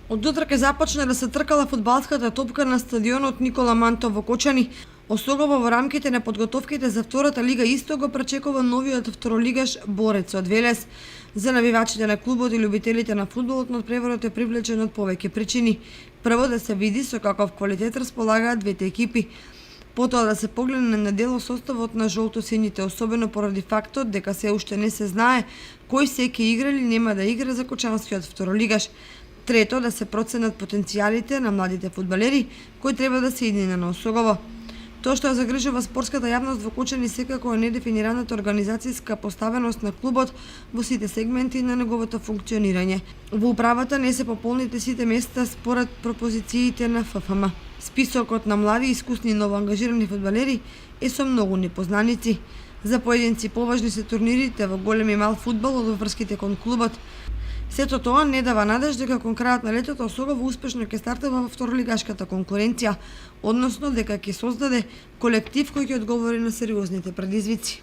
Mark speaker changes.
Speaker 1: Од утре ќе започне да се тркала фудбалската топка на стадионот Никола Мантов во Кочани. Осогово во рамките на подготовките за втората лига исто го пречекува новиот второлигаш Борец од Велес. За навивачите на клубот и љубителите на фудбалот надпреварот е привлечен од повеќе причини. Прво, да се види со каков квалитет располагаат двете екипи. Потоа да се погледне на дел составот на жолто-сините, особено поради фактот дека се уште не се знае кој се ќе игра или нема да игра за кочанскиот второлигаш. Трето, да се проценат потенцијалите на младите фудбалери кои треба да се иднина на Осогово. Тоа што ја загрижува спортската јавност во Кочани секако е недефинираната организацијска поставеност на клубот во сите сегменти на неговото функционирање. Во управата не се пополните сите места според пропозициите на ФФМ. Списокот на млади, искусни и новоангажирани фудбалери е со многу непознаници. За поединци поважни се турнирите во голем и мал фудбал од врските кон клубот. Сето тоа не дава надеж дека кон крајот на летото Осогово успешно ќе стартува во второлигашката конкуренција, односно дека ќе создаде колектив кој ќе одговори на сериозните предизвици.